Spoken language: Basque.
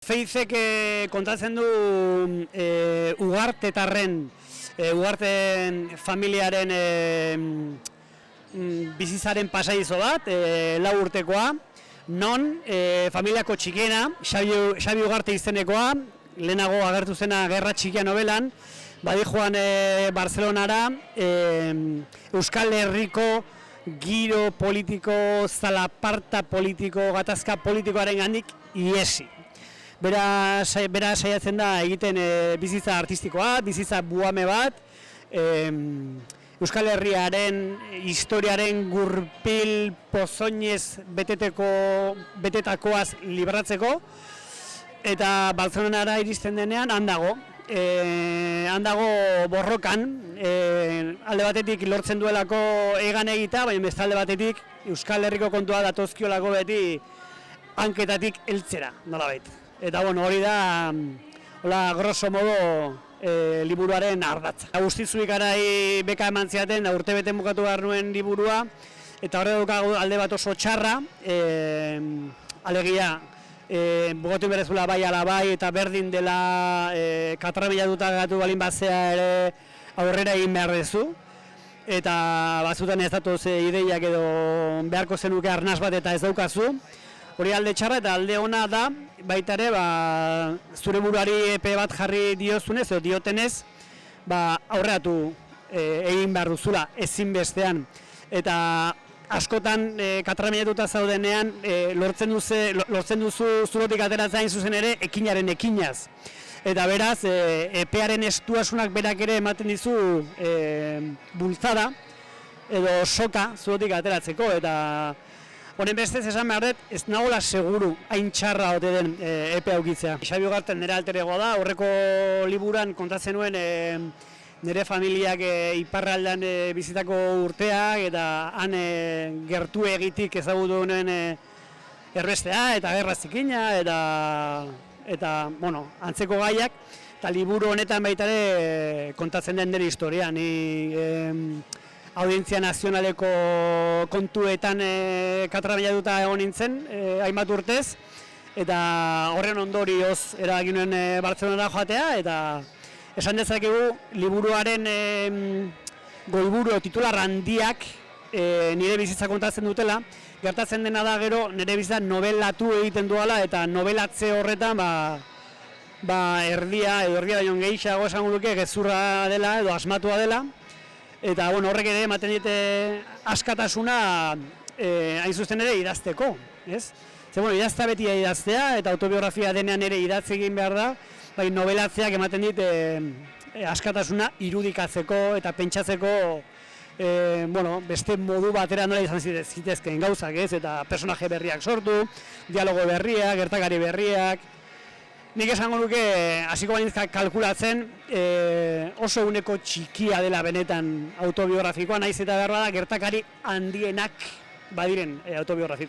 Feizek kontatzen du Ugartetarren, Ugarten familiaren bizitzaren pasadizo bat, 4 urtekoa, non familiako txikiena, Xabi Ugarte izenekoa, lehenago agertu zena Gerra Txikia novelan, badi joan Barcelonara, Euskal Herriko giro politiko, zalaparta politiko, gatazka politikoaren gandik iesi. Bera saiatzen da egiten bizitza artistikoa, bizitza buame bat, Euskal Herriaren historiaren gurpil pozoinez betetakoaz libratzeko, eta Barcelonara iristen denean handago borrokan, alde batetik lortzen duelako egan egita, baina beste alde batetik Euskal Herriko kontua datozkiolako beti hanketatik heltzera, nolabait. Eta hori da, grosso modo, liburuaren ardatza. Agustitzu Ikarai beka eman ziaten, urtebete bukatu behar nuen liburua, eta horre dukagu alde bat oso txarra, alegia, bukatu berezula bai ala bai, eta berdin dela katrabillatuta gatu balin batzea ere aurrera egin behar dezu. Eta batzutan ez datoz ideiak edo beharko zenuke arnaz bat eta ez daukazu. Hori alde txarra eta alde ona da, baita ere, zure buruari epe bat jarri diozunez, edo diotenez, aurreatu egin behar duzula, ezinbestean. Eta askotan katraminetuta zaudenean, lortzen duzu zulotik ateratzen zuzen ere, ekinaren ekinaz. Eta beraz, epearen estuasunak berak ere ematen dizu bultzada, edo soka zulotik ateratzeko, eta honen bestez esan behar dut, ez nagola seguru hain txarra ote den epe aukitzea. Xabi Ugarten nire alter egoa da, horreko liburan kontatzen nuen nire familiak iparraldean bizitako urteak, eta han gertu egitik ezagutu nuen erbestea eta gerra zikina, eta antzeko gaiak, eta liburu honetan baita ere kontatzen den nire historia. Ni Audientzia Nazionaleko kontuetan katrabillatuta egon nintzen, hainbat urtez, eta horren ondorioz erabaki nuen Bartzelonara joatea, eta esan dezakegu liburuaren goiburu titular handiak nire bizitza kontatzen dutela. Gertatzen dena da gero nire bizitza nobelatu egiten duela, eta nobelatze horretan erdia baino gehiago esango luke gezurra dela edo asmatua dela. Eta horrek ere ematen dite askatasuna hain zuzen ere idazteko, ez? Idaztea beti idaztea, eta autobiografia denean ere idatzi egin behar da, novelatzeak ematen dit askatasuna irudikatzeko eta pentsatzeko beste modu batera nola izan zitezkeen gauzak, ez? Eta personaje berriak sortu, dialogo berriak, gertakari berriak. Nik esango nuke, hasiko bainizkak kalkulatzen, oso uneko txikia dela benetan autobiografikoa, nahiz eta behar da gertakari handienak badiren autobiografikoak.